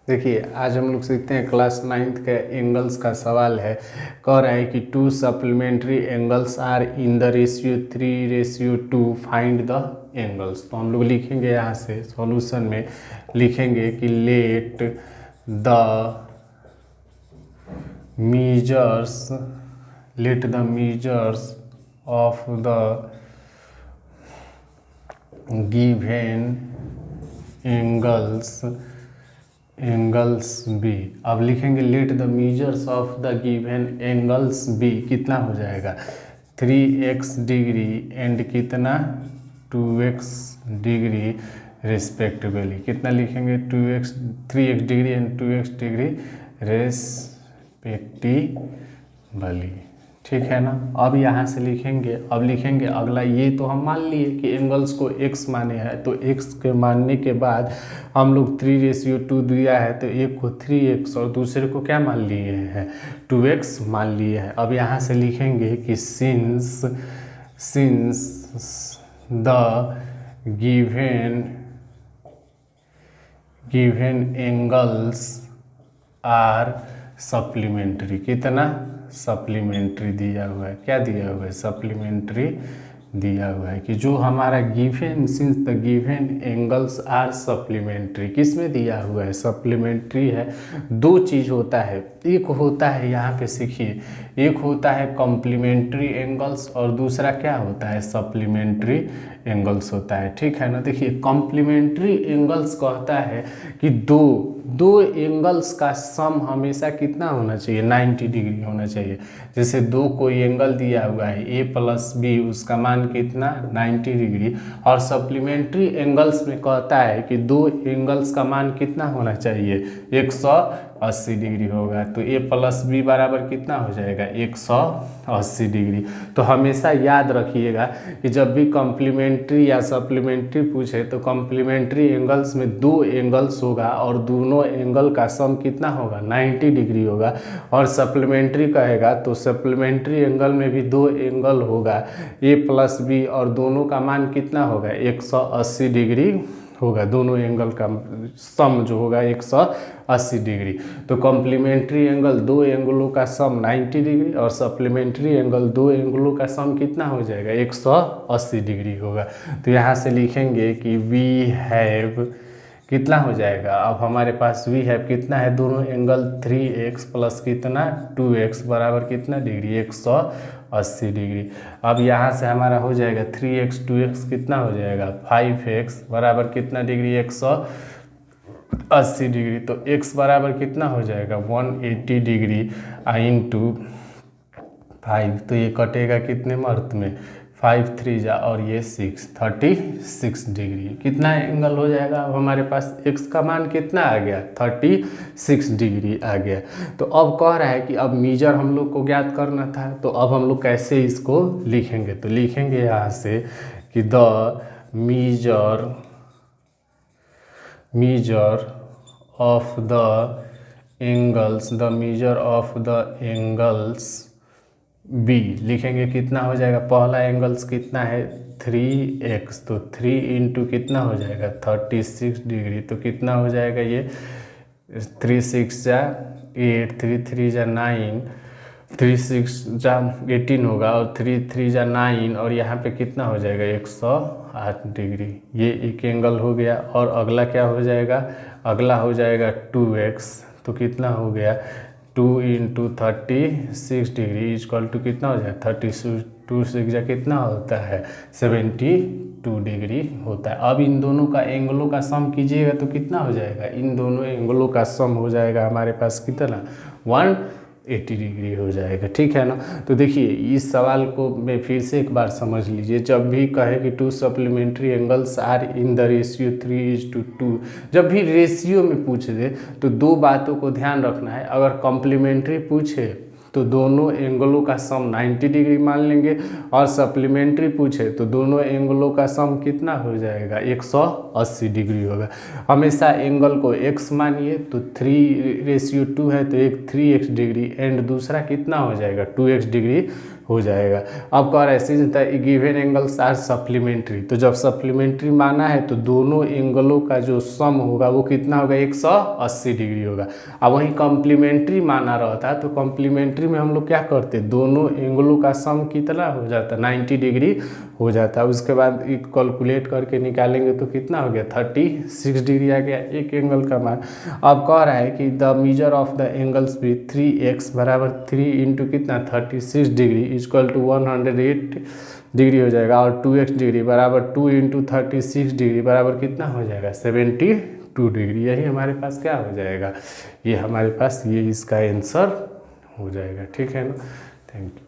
देखिए आज हम लोग सीखते हैं क्लास 9th के एंगल्स का सवाल है। कह रहा है कि two supplementary angles are in the ratio 3:2 find the angles. तो हम लोग लिखेंगे यहाँ से सॉल्यूशन में लिखेंगे कि let the measures of the given angles be. अब लिखेंगे let the measures of the given angles be. कितना हो जाएगा 3x डिग्री एंड कितना 2x डिग्री रिस्पेक्टिवली। कितना लिखेंगे 3x degree and 2x degree respectively. ठीक है ना। अब यहाँ से लिखेंगे अगला। ये तो हम मान लिए कि एंगल्स को x माने हैं, तो x के मानने के बाद हम लोग 3:2 दिया है तो एक को 3x और दूसरे को क्या मान लिए हैं 2x मान लिए हैं। अब यहाँ से लिखेंगे कि since the given angles are supplementary. कितना सप्लीमेंट्री दिया हुआ है, क्या दिया हुआ है सप्लीमेंट्री दिया हुआ है कि जो हमारा given since the given angles are supplementary किस में दिया हुआ है सप्लीमेंट्री है। दो चीज़ होता है, एक होता है यहाँ पे सीखिए, एक होता है कॉम्प्लीमेंट्री एंगल्स और दूसरा क्या होता है सप्लीमेंट्री एंगल्स होता है। ठीक है ना। देखिए कॉम्प्लीमेंट्री एंगल्स कहता है कि दो एंगल्स का सम हमेशा कितना होना चाहिए 90 डिग्री होना चाहिए। जैसे दो कोई एंगल दिया हुआ है a + b, उसका मान कितना 90 डिग्री। और सप्लीमेंट्री एंगल्स में कहता है कि दो एंगल्स का मान कितना होना चाहिए 180 डिग्री होगा। तो a + b बराबर कितना हो जाएगा 180 डिग्री। तो हमेशा याद रखिएगा कि जब भी कॉम्प्लीमेंट्री या सप्लीमेंट्री पूछे तो कॉम्प्लीमेंट्री एंगल्स में दो एंगल्स होगा और दोनों एंगल का सम कितना होगा 90 डिग्री होगा। और सप्लीमेंट्री कहेगा तो सप्लीमेंट्री एंगल में भी दो एंगल होगा a + b और दोनों का मान कितना होगा 180 डिग्री होगा। दोनों एंगल का सम जो होगा 180 डिग्री। तो कॉम्प्लीमेंट्री एंगल दो एंगलों का सम 90 डिग्री और सप्लीमेंट्री एंगल दो एंगलों का सम कितना हो जाएगा 180 डिग्री होगा। तो यहाँ से लिखेंगे कि वी हैव कितना हो जाएगा। अब हमारे पास वी हैव कितना है दोनों एंगल 3x + कितना 2x बराबर कितना डिग्री 180 डिग्री। अब यहाँ से हमारा हो जाएगा 3x 2x कितना हो जाएगा 5x बराबर कितना डिग्री 180 डिग्री। तो x बराबर कितना हो जाएगा 180 डिग्री इंटू 5। तो ये कटेगा कितने मर्त में 5 3 जा और ये 6 36 डिग्री। कितना एंगल हो जाएगा। अब हमारे पास x का मान कितना आ गया 36 डिग्री आ गया। तो अब कह रहा है कि अब मीजर हम लोग को ज्ञात करना था, तो अब हम लोग कैसे इसको लिखेंगे। तो लिखेंगे यहाँ से कि the measure of the angles be. लिखेंगे कितना हो जाएगा, पहला एंगल्स कितना है 3x, तो 3 इंटू कितना हो जाएगा 36 डिग्री। तो कितना हो जाएगा ये 3 6 जा 8 3 3 जा 9 3 6 जा 18 होगा और 3 3 जा 9 और यहाँ पे कितना हो जाएगा 108 डिग्री। ये एक एंगल हो गया। और अगला क्या हो जाएगा, अगला हो जाएगा 2x। तो कितना हो गया 2 इंटू 36 डिग्री इक्वल टू कितना हो जाएगा 32 6 कितना होता है 72 डिग्री होता है। अब इन दोनों का एंगलों का सम कीजिएगा तो कितना हो जाएगा, इन दोनों एंगलों का सम हो जाएगा हमारे पास कितना 180 डिग्री हो जाएगा। ठीक है ना। तो देखिए इस सवाल को मैं फिर से एक बार समझ लीजिए। जब भी कहे कि two supplementary angles are in the ratio 3:2, जब भी रेशियो में पूछ दे तो दो बातों को ध्यान रखना है। अगर कॉम्प्लीमेंट्री पूछे तो दोनों एंगलों का सम 90 डिग्री मान लेंगे और सप्लीमेंट्री पूछे तो दोनों एंगलों का सम कितना हो जाएगा 180 डिग्री होगा। हमेशा एंगल को x मानिए। तो 3:2 है तो एक 3x डिग्री एंड दूसरा कितना हो जाएगा 2x डिग्री हो जाएगा। अब कह रहा है since the given angles are supplementary, तो जब सप्लीमेंट्री माना है तो दोनों एंगलों का जो सम होगा वो कितना होगा, 180 डिग्री होगा। अब वहीं कॉम्प्लीमेंट्री माना रहता है तो कॉम्प्लीमेंट्री में हम लोग क्या करते, दोनों एंगलों का सम कितना हो जाता, 90 डिग्री हो जाता है। उसके बाद कैलकुलेट करके निकालेंगे तो कितना हो गया, 36 डिग्री आ गया एक एंगल का मान। अब कह रहा है कि the measure of the angles भी 3x बराबर 3 इंटू कितना 36 डिग्री इक्वल टू 108 डिग्री हो जाएगा, और 2x डिग्री बराबर 2 इंटू 36 डिग्री बराबर कितना हो जाएगा, 72 डिग्री। यही हमारे पास क्या हो जाएगा, ये हमारे पास ये इसका आंसर हो जाएगा। ठीक है ना, थैंक यू।